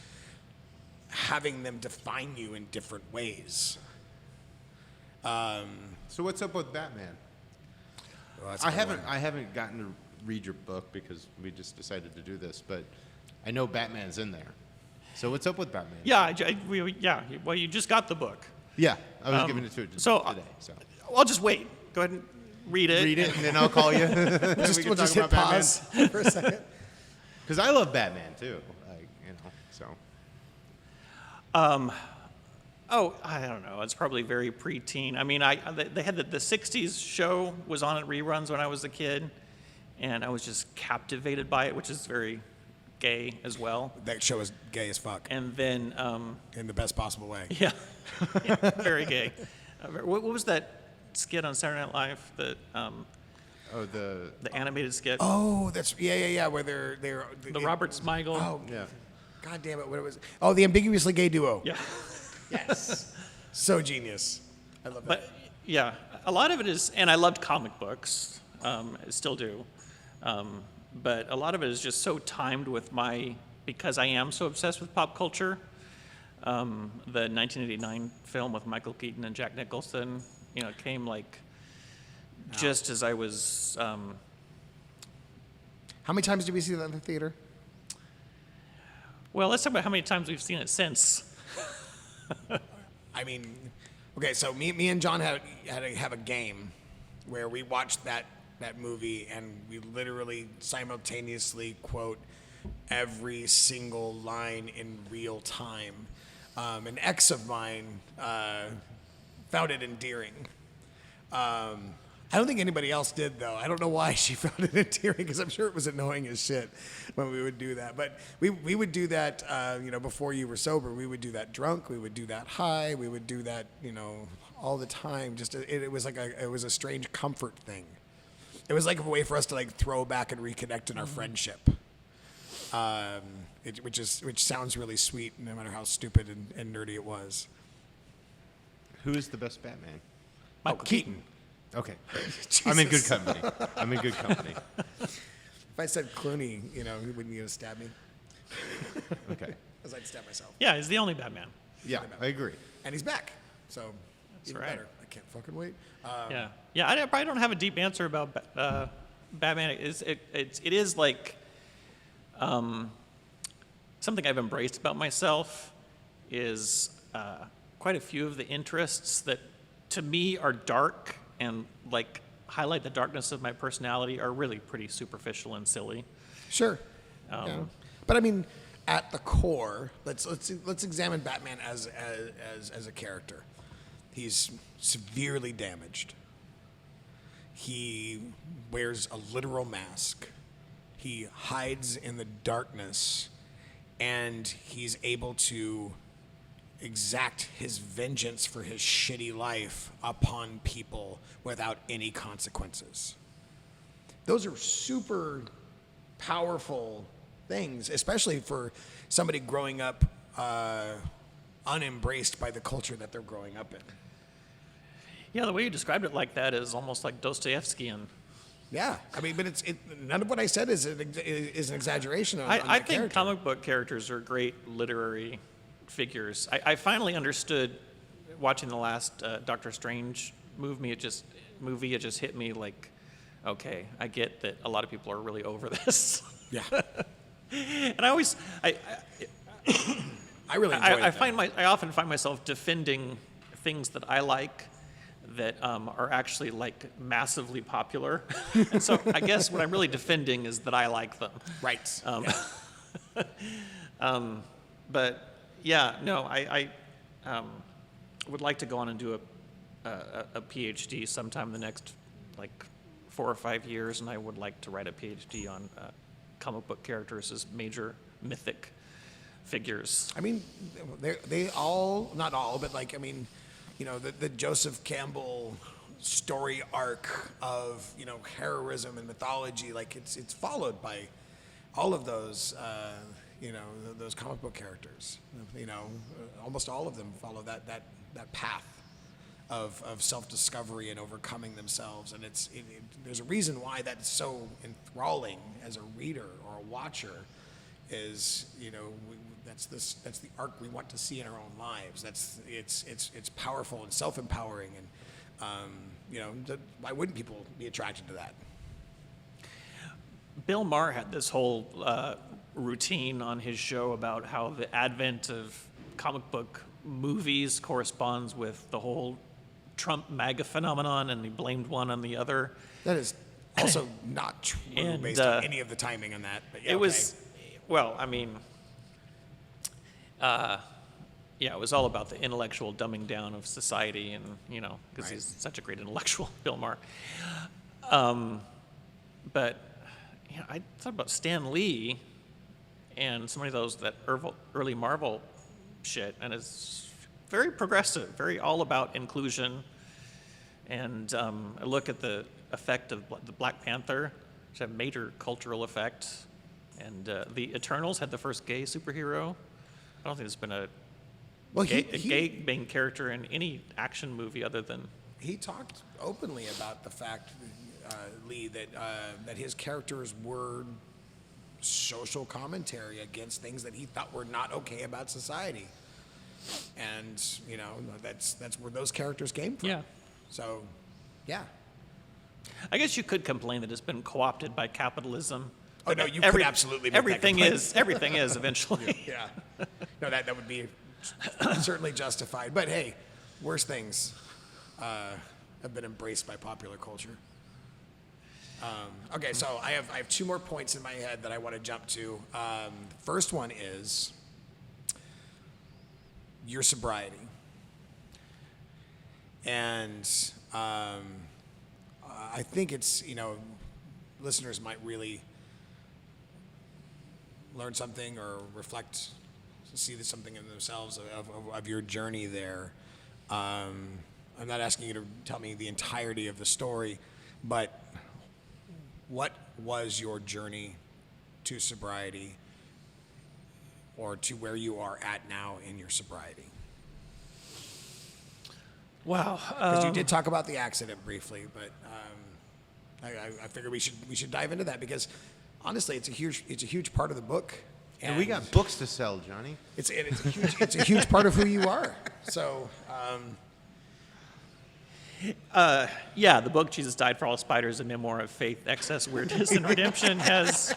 having them define you in different ways. So what's up with Batman? Well, that's a I good one. haven't gotten to read your book because we just decided to do this, but I know Batman's in there. So what's up with Batman? Yeah, well, you just got the book. Yeah, I was giving it to you so, today. So I'll just wait. Go ahead and read it. read it, and then I'll call you. We'll just hit pause for a second. Because I love Batman too. Like, so. Oh, I don't know. It's probably very preteen. I mean, they had the 60s show was on at reruns when I was a kid, and I was just captivated by it, which is very gay as well. That show is gay as fuck And then, in the best possible way. yeah, very gay. What was that skit on Saturday Night Live? The animated skit. Oh, that's yeah. Where they're The Robert Smigel. Oh Yeah. God damn it! What it was? Oh, the ambiguously gay duo. Yeah. Yes. So genius. I love that. But yeah, a lot of it is, and I loved comic books, I still do. But a lot of it is just so timed with because I am so obsessed with pop culture. The 1989 film with Michael Keaton and Jack Nicholson, came like just as I was. How many times did we see that in the theater? Well, let's talk about how many times we've seen it since. I mean, okay, so me and John had to have a game where we watched that movie and we literally simultaneously quote every single line in real time. An ex of mine found it endearing. I don't think anybody else did, though. I don't know why she found it endearing, because I'm sure it was annoying as shit when we would do that. But we would do that, before you were sober. We would do that drunk. We would do that high. We would do that, all the time. Just it was like it was a strange comfort thing. It was like a way for us to like throw back and reconnect in our friendship. Which sounds really sweet, no matter how stupid and nerdy it was. Who is the best Batman? Michael Keaton. Okay. Jesus. I'm in good company. If I said Clooney, he wouldn't stab me, Okay. because I'd stab myself. Yeah, he's the only Batman. Yeah, I agree. And he's back, so even right. better. I can't fucking wait. Yeah. I probably don't have a deep answer about Batman. It is like something I've embraced about myself is quite a few of the interests that to me are dark and like highlight the darkness of my personality are really pretty superficial and silly. Sure. Yeah. But I mean, at the core, let's examine Batman as a character. He's severely damaged. He wears a literal mask. He hides in the darkness, and he's able to exact his vengeance for his shitty life upon people without any consequences. Those are super powerful things, especially for somebody growing up unembraced by the culture that they're growing up in. Yeah, the way you described it like that is almost like Dostoevskian. Yeah, I mean, but none of what I said is an exaggeration on I that think character. comic book characters are great literary figures. I finally understood watching the last Doctor Strange movie. It just hit me like, okay, I get that a lot of people are really over this. Yeah, And I always, I really enjoy it. I often find myself defending things that I like that are actually like massively popular. And so I guess what I'm really defending is that I like them. Right. But yeah, no, I would like to go on and do a PhD sometime in the next like 4 or 5 years, and I would like to write a PhD on comic book characters as major mythic figures. I mean, they all, not all, but like, I mean, the Joseph Campbell story arc of, heroism and mythology, like it's followed by all of those, those comic book characters. Almost all of them follow that path of self-discovery and overcoming themselves. And there's a reason why that's so enthralling as a reader or a watcher is, that's the arc we want to see in our own lives. It's powerful and self-empowering, and why wouldn't people be attracted to that? Bill Maher had this whole routine on his show about how the advent of comic book movies corresponds with the whole Trump MAGA phenomenon, and he blamed one on the other. That is also not true And, based on any of the timing on that. But yeah, it was, well, I mean, it was all about the intellectual dumbing down of society, and because he's such a great intellectual, Bill Maher. But I thought about Stan Lee, and so many of those that early Marvel shit, and it's very progressive, very all about inclusion. And I look at the effect of the Black Panther, which had a major cultural effect, and the Eternals had the first gay superhero. I don't think there's been a gay main character in any action movie other than. He talked openly about the fact, Lee, that his characters were social commentary against things that he thought were not okay about society, and that's where those characters came from. Yeah. So, yeah. I guess you could complain that it's been co-opted by capitalism. Oh no, you could absolutely make everything that is everything is eventually. Yeah. No, that would be certainly justified. But hey, worse things have been embraced by popular culture. Okay, so I have two more points in my head that I want to jump to. The first one is your sobriety. And I think it's, listeners might really learn something or reflect, see something in themselves of your journey there. I'm not asking you to tell me the entirety of the story, but what was your journey to sobriety or to where you are at now in your sobriety? Wow. Because you did talk about the accident briefly, but I figured we should dive into that because honestly, it's a huge part of the book. And we got books to sell, Johnny. It's a huge part of who you are. So. Yeah, the book Jesus Died for All Spiders, a memoir of faith, excess, weirdness, and redemption has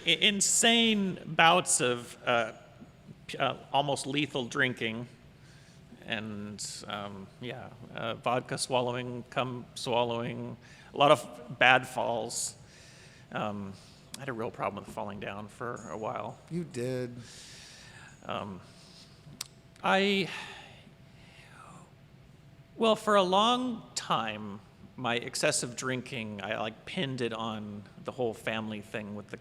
insane bouts of almost lethal drinking and vodka swallowing, cum swallowing, a lot of bad falls. I had a real problem with falling down for a while. You did. Well, for a long time, my excessive drinking, I pinned it on the whole family thing with the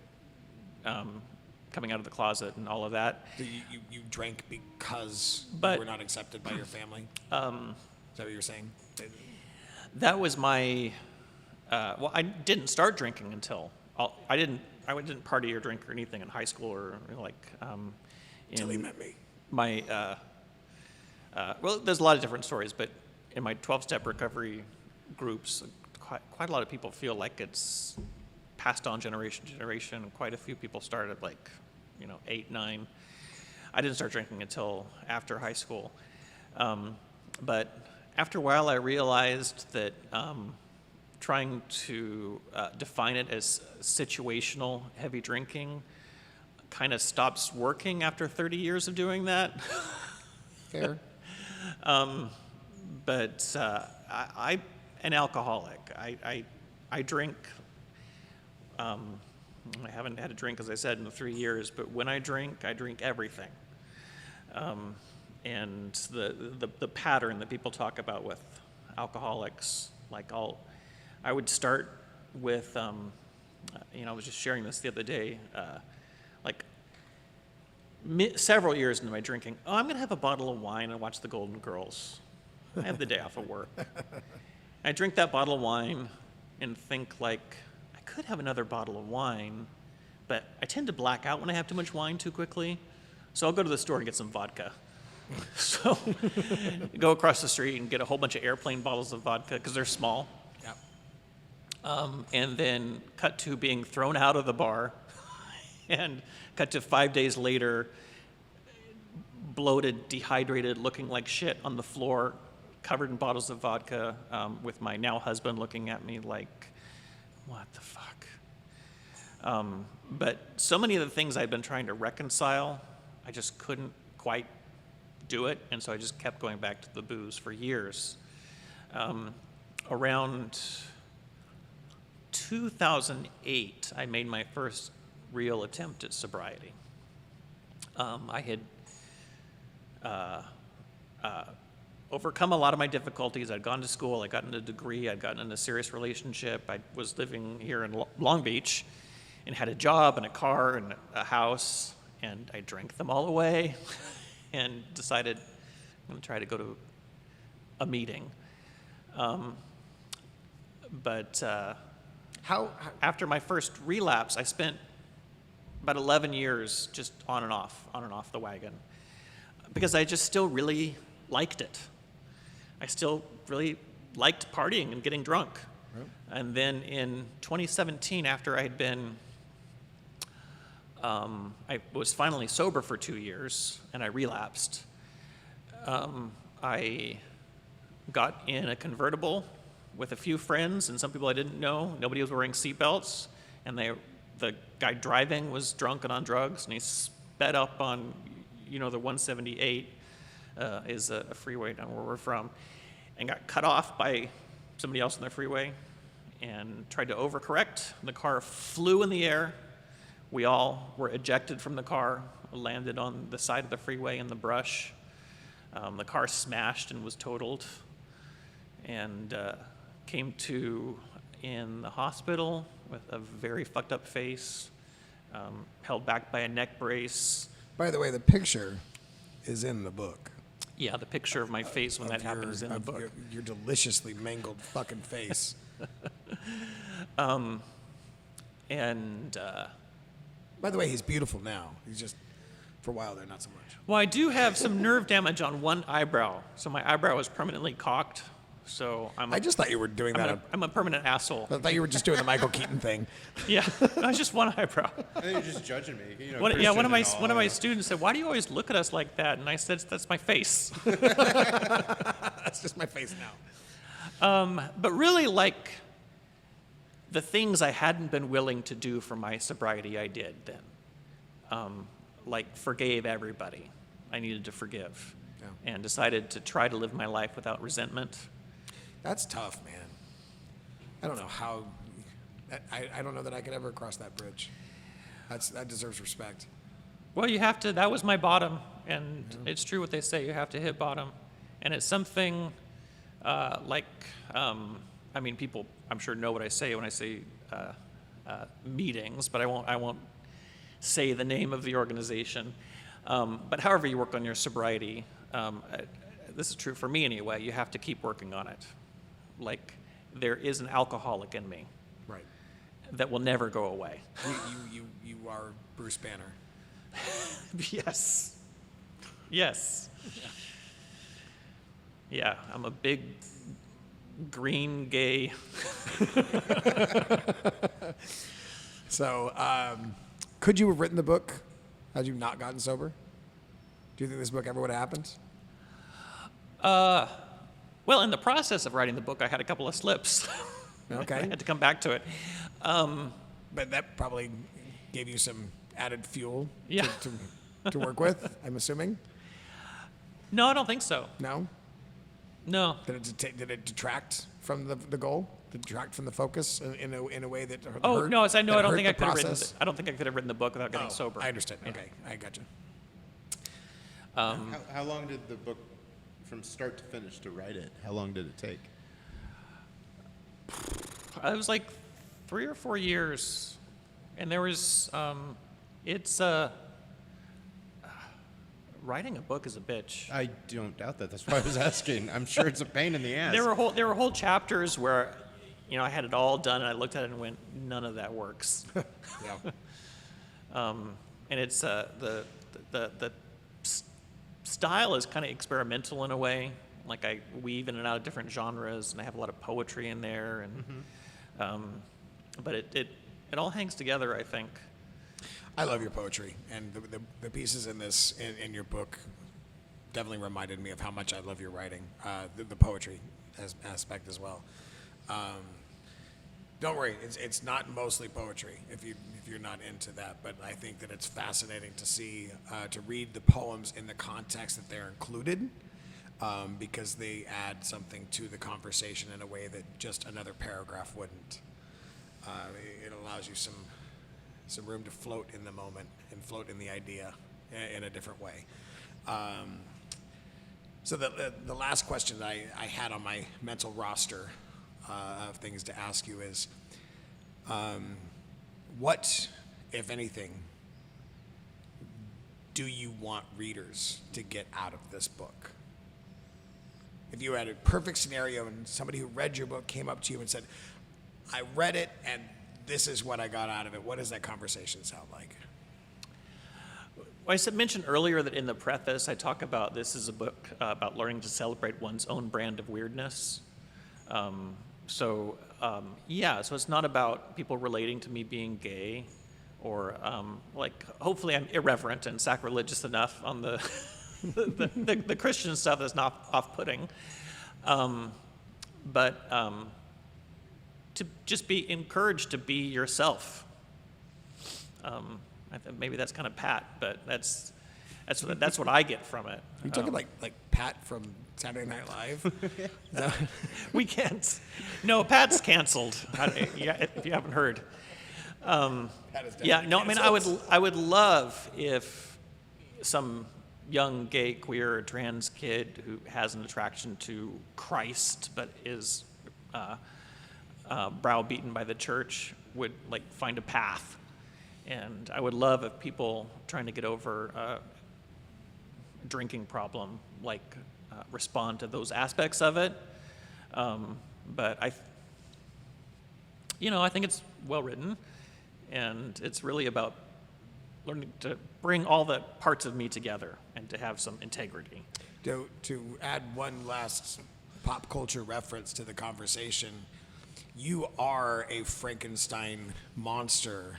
coming out of the closet and all of that. You drank because you were not accepted by your family? Is that what you're saying? That was my, I didn't start drinking until, I didn't party or drink or anything in high school or Until he met me. Well, there's a lot of different stories, but in my 12-step recovery groups, quite a lot of people feel like it's passed on generation to generation. Quite a few people started 8, 9. I didn't start drinking until after high school. But after a while, I realized that trying to define it as situational heavy drinking kind of stops working after 30 years of doing that. Fair. But I'm an alcoholic. I drink. I haven't had a drink, as I said, in 3 years. But when I drink everything. And the pattern that people talk about with alcoholics, I would start with, I was just sharing this the other day, several years into my drinking, I'm going to have a bottle of wine and watch the Golden Girls. I have the day off of work. I drink that bottle of wine and think I could have another bottle of wine, but I tend to black out when I have too much wine too quickly. So I'll go to the store and get some vodka. So go across the street and get a whole bunch of airplane bottles of vodka because they're small. Yep. And then cut to being thrown out of the bar and cut to 5 days later, bloated, dehydrated, looking like shit on the floor, covered in bottles of vodka, with my now husband looking at me like, what the fuck? But so many of the things I'd been trying to reconcile, I just couldn't quite do it, and so I just kept going back to the booze for years. Around 2008, I made my first real attempt at sobriety. I had overcome a lot of my difficulties. I'd gone to school, I'd gotten a degree, I'd gotten in a serious relationship. I was living here in Long Beach, and had a job and a car and a house, and I drank them all away and decided I'm going to try to go to a meeting. But after my first relapse, I spent about 11 years just on and off the wagon, because I just still really liked it. I still really liked partying and getting drunk. Right. And then in 2017, after I had been, I was finally sober for 2 years, and I relapsed. I got in a convertible with a few friends and some people I didn't know. Nobody was wearing seatbelts, and the guy driving was drunk and on drugs, and he sped up on, the 178 is a freeway down where we're from, and got cut off by somebody else on the freeway, and tried to overcorrect. The car flew in the air. We all were ejected from the car, landed on the side of the freeway in the brush. The car smashed and was totaled, and came to in the hospital with a very fucked up face, held back by a neck brace. By the way, the picture is in the book. Yeah, the picture of my face when that happened is in the book. Your deliciously mangled fucking face. And by the way, he's beautiful now. He's just, for a while there, not so much. Well, I do have some nerve damage on one eyebrow, so my eyebrow is permanently cocked. So I just thought you were doing that. I'm a permanent asshole. I thought you were just doing the Michael Keaton thing. Yeah, I was just one eyebrow. I think you're just judging me. One of my students said, "Why do you always look at us like that?" And I said, "That's my face." That's just my face now. But really, like, the things I hadn't been willing to do for my sobriety, I did then. Like, forgave everybody I needed to forgive, and decided to try to live my life without resentment. That's tough, man. I don't know how. I don't know that I could ever cross that bridge. That deserves respect. Well, you have to. That was my bottom, and it's true what they say. You have to hit bottom, and it's something people I'm sure know what I say when I say meetings, but I won't say the name of the organization. But however you work on your sobriety, this is true for me anyway. You have to keep working on it. Like, there is an alcoholic in me, right, that will never go away. You are Bruce Banner. Yes. Yeah, I'm a big green gay. So, could you have written the book had you not gotten sober? Do you think this book ever would have happened? Well, in the process of writing the book, I had a couple of slips. Okay. I had to come back to it. But that probably gave you some added fuel to work with, I'm assuming? No, I don't think so. No? No. Did it detract from the goal? Did it detract from the focus in a way that hurt? Oh, no, I don't think I could have written. Process? I don't think I could have written the book without getting sober. I understand. Yeah. Okay, I got you. How long did the book, from start to finish, to write it? How long did it take? It was like 3 or 4 years, and there was. Writing a book is a bitch. I don't doubt that. That's why I was asking. I'm sure it's a pain in the ass. There were whole chapters where, I had it all done, and I looked at it and went, none of that works. Yeah. And it's the style is kind of experimental in a way. Like, I weave in and out of different genres, and I have a lot of poetry in there, and but it all hangs together, I think. I love your poetry, and the pieces in your book definitely reminded me of how much I love your writing, the poetry aspect as well. Don't worry, it's not mostly poetry if you're not into that, but I think that it's fascinating to see to read the poems in the context that they're included, because they add something to the conversation in a way that just another paragraph wouldn't. It allows you some room to float in the moment and float in the idea in a different way. So the last question that I had on my mental roster of things to ask you is, what, if anything, do you want readers to get out of this book? If you had a perfect scenario and somebody who read your book came up to you and said, I read it and this is what I got out of it, what does that conversation sound like? Well, I mentioned earlier that in the preface, I talk about this is a book about learning to celebrate one's own brand of weirdness. So it's not about people relating to me being gay or hopefully I'm irreverent and sacrilegious enough on the the Christian stuff that's not off-putting. But to just be encouraged to be yourself. Maybe that's kind of pat, but that's what I get from it. Are you talking like Pat from Saturday Night Live? We can't. No, Pat's canceled. If you haven't heard. I would love if some young gay, queer, or trans kid who has an attraction to Christ but is browbeaten by the church would find a path. And I would love if people trying to get over a drinking problem respond to those aspects of it. But I think it's well written, and it's really about learning to bring all the parts of me together and to have some integrity. To add one last pop culture reference to the conversation, you are a Frankenstein monster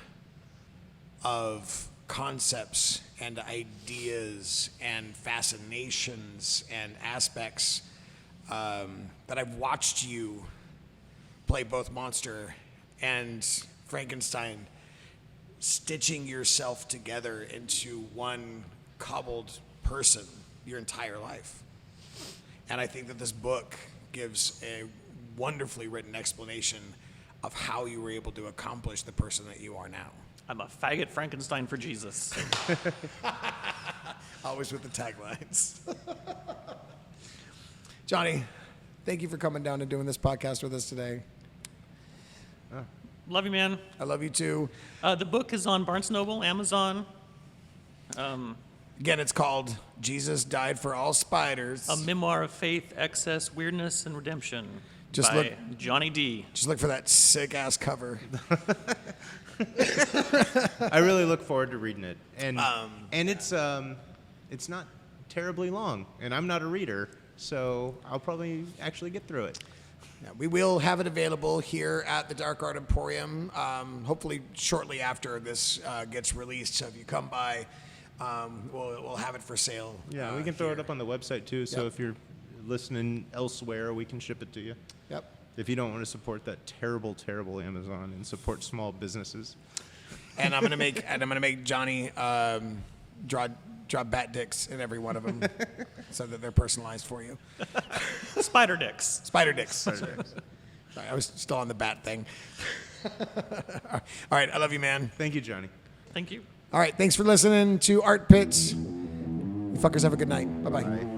of concepts and ideas and fascinations and aspects that I've watched you play both monster and Frankenstein, stitching yourself together into one cobbled person your entire life. And I think that this book gives a wonderfully written explanation of how you were able to accomplish the person that you are now. I'm a faggot Frankenstein for Jesus. Always with the taglines. Johnny, thank you for coming down and doing this podcast with us today. Love you, man. I love you too. The book is on Barnes & Noble, Amazon. Again, it's called Jesus Died for All Spiders. A Memoir of Faith, Excess, Weirdness, and Redemption by Johnny D. Just look for that sick-ass cover. I really look forward to reading it, and it's not terribly long, and I'm not a reader, so I'll probably actually get through it. Yeah, we will have it available here at the Dark Art Emporium, hopefully shortly after this gets released. So if you come by, we'll have it for sale. Yeah, we can throw here. it up on the website too. So Yep. if you're listening elsewhere, we can ship it to you. Yep. If you don't want to support that terrible, terrible Amazon and support small businesses. And I'm gonna make Johnny draw bat dicks in every one of them, so that they're personalized for you. Spider dicks. Spider dicks. Sorry, I was still on the bat thing. All right, I love you, man. Thank you, Johnny. Thank you. All right, thanks for listening to Art Pits. You fuckers have a good night. Bye-bye. Bye.